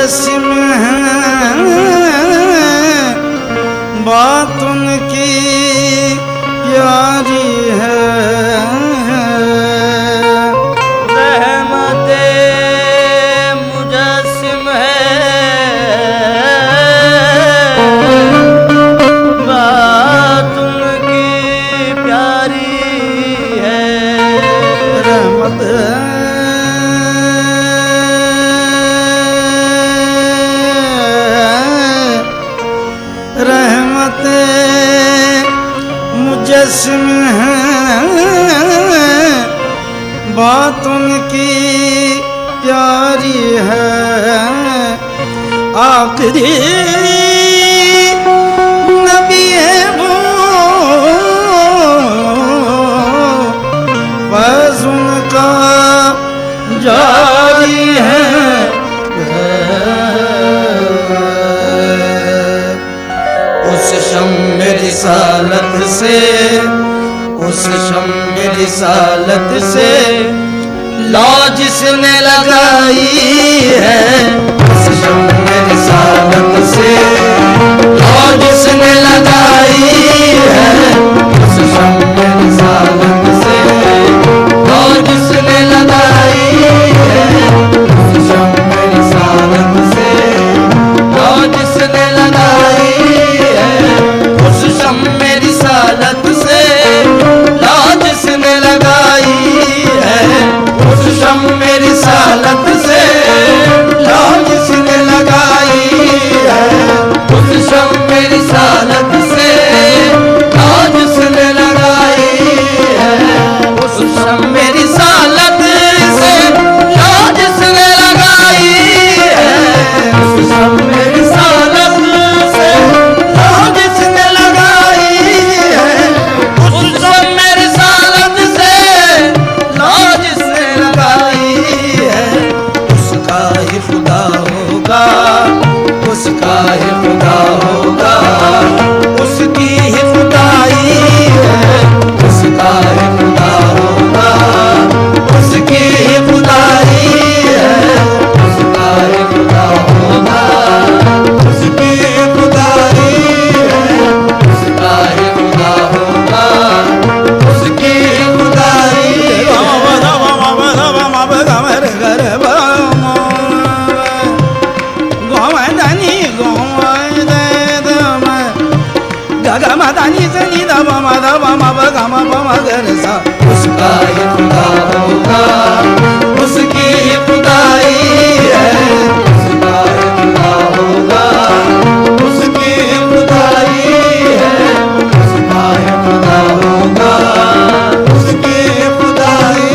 मुजस्सिम हैं, बात उनकी प्यारी है। रहमते मुजस्सिम है, बात उनकी प्यारी है। रहमत मुजस्सिम हैं, बात उनकी प्यारी है। आखिरी नबी है वो, फैज़ उनका जारी है। उस शम्म रिसालत से, उस शम्म रिसालत से लौ जिसने लगाई है। उस शम्म रिसालत से लौ जिसने लगाई है। उस शम्म रिसालत से लौ जिसने लगाई है। उस शम्म रिसालत से लौ जिसने लगाई है। उस शम्म रिसालत से लौ जिसने लगाई है। उस शम्म रिसालत से लौ जिसने लगाई है। उस शम्म रिसालत से लौ जिसने लगाई है। उस शम्म रिसालत से लौ जिसने लगाई है। उस शम्म रिसालत से लौ जिसने लगाई है। उस शम्म रिसालत से लौ जिसने लगाई है। उसका ही खुदा होगा, उसका ही खुदा होगा, उसकी ही खुदाई है। उसका ही खुदा होगा, उसकी ही खुदाई है। उसका ही खुदा होगा, उसकी ही खुदाई है। उसका ही खुदा होगा, उसकी ही खुदाई है। उसका ही खुदा होगा, उसकी ही खुदाई है। उसका ही खुदा होगा, उसकी ही खुदाई है। उसका ही खुदा होगा, उसकी ही खुदाई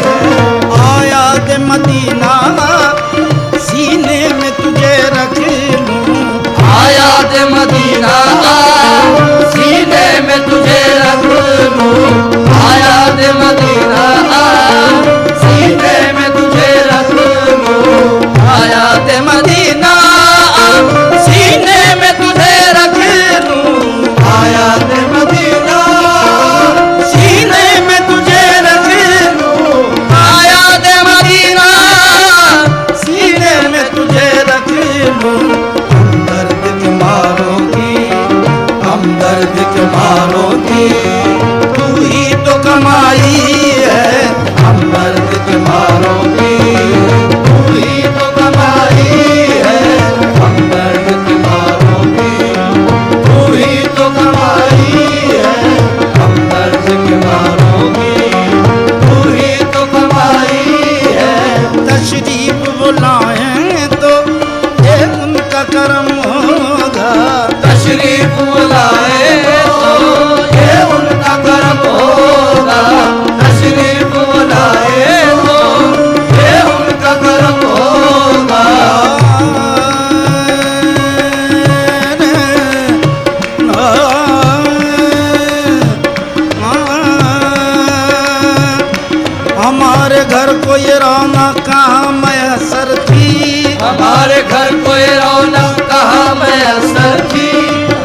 है। आया के मदीना सीने में तुझे रख लूं। आया के मदीना सीने में तुझे रख लूं। आया दे मदीना सीने में तुझे रख लूं। आया दे मदीना सीने में तुझे रख लूं। आया दे मदीना सीने में तुझे रख लूं। आया दे मदीना सीने में तुझे रख लूं। हमदर्द के मारोगी, हमदर्द के मारोगी, तू ही तो कमाई है। हमदर्द के मारोगी, तू ही तो कमाई है। हमदर्द के मारोगी, तू ही तो कमाई है। हमदर्द के मारोगी, तू ही तो कमाई है। तशरीफ बुलाएं तो ये उनका करम होगा। तशरीफ बुलाएं तो ये उनका करम होगा। तशरीफ बुलाए तो ये उनका करम होगा। हमारे घर को ये रौनक कहाँ मैसर थी। हमारे घर को ये रौनक कहाँ मैसर थी।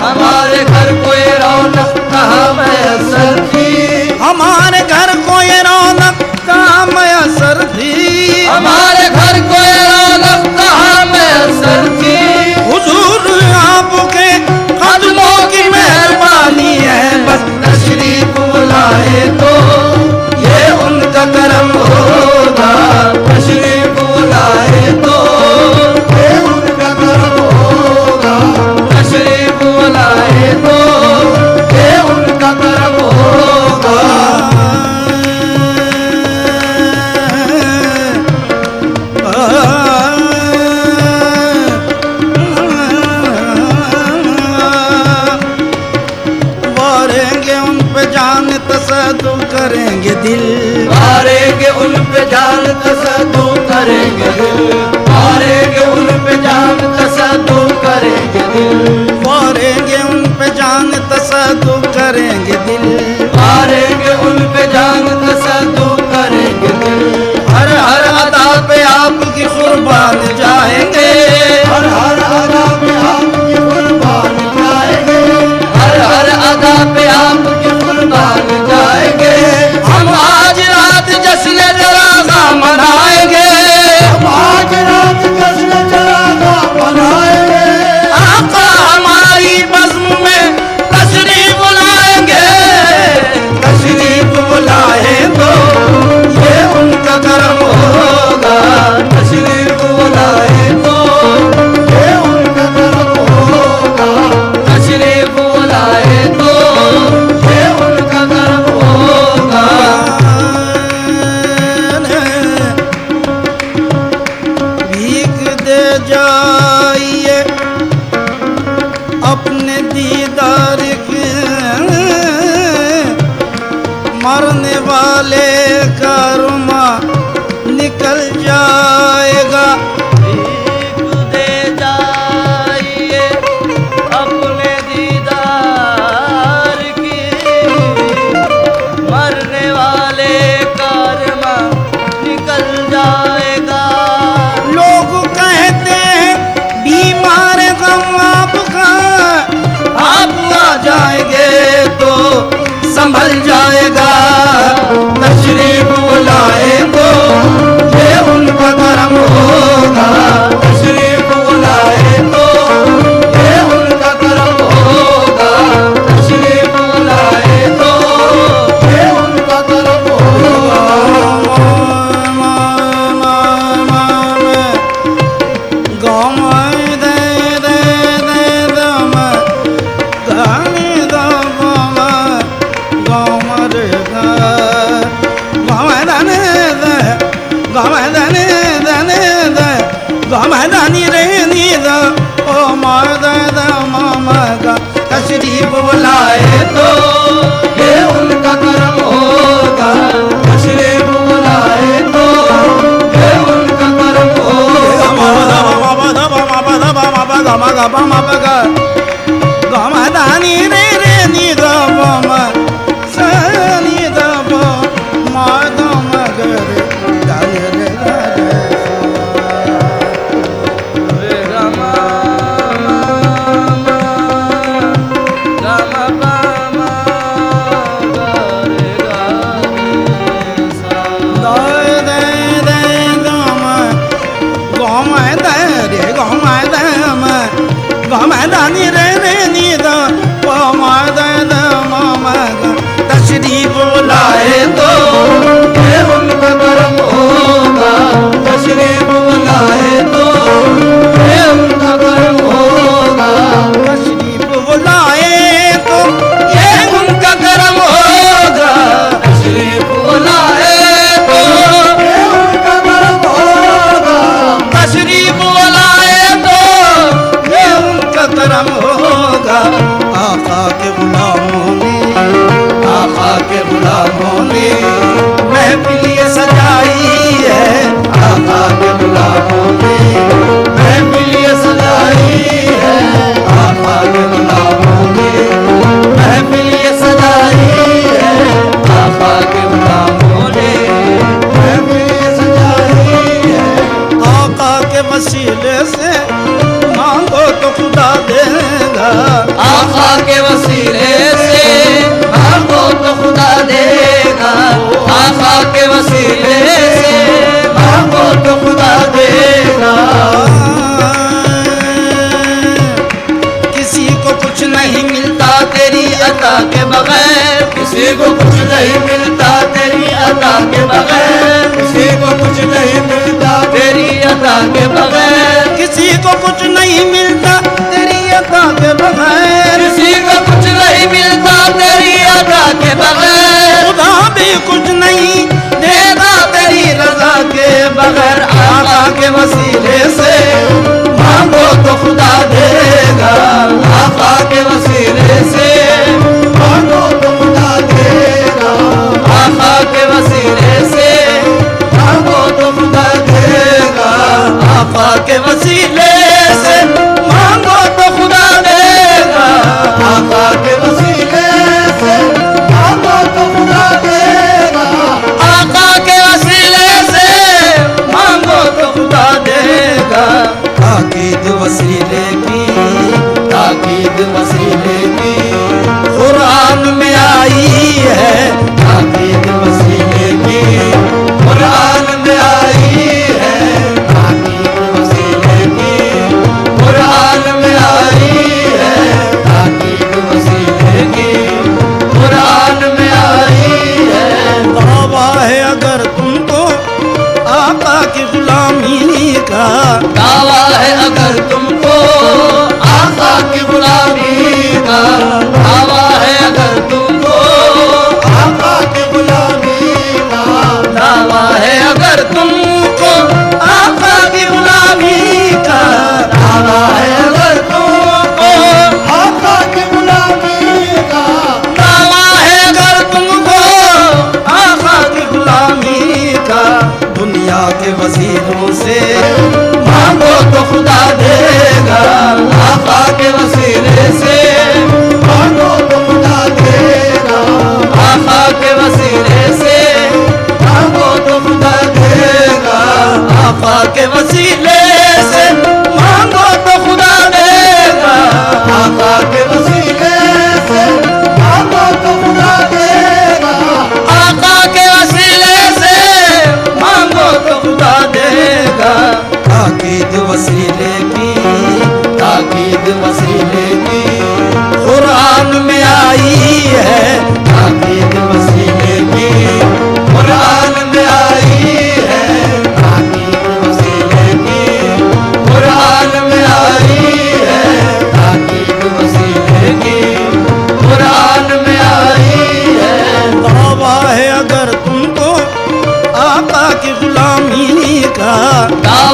हमारे घर को ये रौनक कहाँ मैसर थी। हमारे घर को ये रौनक कहाँ मैसर थी। हमारे घर को ये रौनक कहाँ मैसर करेंगे दिल, मारेंगे उन पे जान तसद्दुक़ करेंगे दिल, मारेंगे उन पे जान तसद्दुक़ करेंगे दिल, मारेंगे उन पे जान तसद्दुक़ करेंगे दिल, हर हर अदा पे आपकी कुर्बान जाएंगे, हर हर अदा पे आपकी कुर्बान जाएंगे, हर हर अदा पे आपकी कुर्बान जाएंगे, हम आज रात जश्न जनाज़ा मनाएंगे, हम आज रात जश्न जनाज़ा मनाएंगे, आका हमारी बज़्म में तशरीफ लाएंगे, तशरीफ बुलाए तो ये उनका करम होगा, तशरीफ बुलाए तो ये उनका करम होगा, तशरीफ बुलाए तो ये उनका करम होगा। भीख दे जाइए अपने दीदार के, मरने वाले का रुमा निकल जाएगा, भीख दे जाइए अपने दीदार की, मरने वाले का रुमा निकल जाएगा। लोग कहते हैं बीमार गम आपका, आप आ जाएंगे तो संभल जाएगा, तशरीफ बुलाए तो ये उनका करम होगा, तशरीफ बुलाए तो ये उनका करम होगा, तशरीफ बुलाए तो ये उनका करम होगा। तशरीफ बुलाए तो ये उनका करम होगा, तशरीफ बुलाए तो ये उनका करम होगा। गमदानी रे रे नी गम सनी दब मादम गर दान रे रे गमा गमदानी रे रे नी दब तशरीफ बुलाए तो ये उनका करम होगा, तशरीफ बुलाए तो ये उनका करम होगा, तशरीफ बुलाए तो ये उनका करम होगा, तशरीफ बुलाए तो ये उनका करम होगा, तशरीफ बुलाए तो ये उनका करम होगा। आका के गुलामों ने, आका के गुलामों ने महफिल ये सजाई है, आका के गुलामों ने महफिल ये सजाई है, आका के गुलामों ने महफिल ये सजाई है, आका के गुलामों ने महफिल ये सजाई है। आका के वसीले से मांगो तो खुदा देगा, आका के वसीले से मांगो तो खुदा देगा, आका के वसीले से मांगो तो खुदा देगा। किसी को कुछ नहीं मिलता तेरी अता के बगैर, किसी को कुछ नहीं मिलता तेरी अता के बगैर, किसी को कुछ नहीं मिलता तेरी अता के बगैर, किसी को कुछ नहीं मिलता तेरी अता के बगैर, किसी को कुछ नहीं मिलता तेरी अता के बगैर, खुदा भी कुछ नहीं देगा तेरी रजा के बगैर। आका के वसीले से मांगो तो खुदा देगा, आका के वसीले से मांगो तो खुदा देगा, आका के वसीले से मांगो तो खुदा देगा। का, दावा है अगर तुमको आका की गुलामी का, दावा है अगर तुमको आका की गुलामी का, दावा है अगर तुमको आका की गुलामी का, दावा है अगर तुमको आका की गुलामी का, दावा है अगर तुमको आका की गुलामी का, दुनिया के वसीलों से मांगो तो खुदा देगा, आका के वसीले से मांगो तो खुदा देगा, आका के वसीले से मांगो तो खुदा देगा, आका के वसीले से मांगो तो खुदा देगा, आका के वसीले से मांगो तो खुदा देगा, आका के वसीले से मांगो तो खुदा देगा। ताकीद वसीले की, ताकीद वसीले की कुरान में आई है, ताकीद वसीले की कुरान में आई है, ताकीद वसीले की कुरान में आई है, ताकीद वसीले की कुरान में आई है, दावा है अगर तुमको आका की गुलामी का, दावा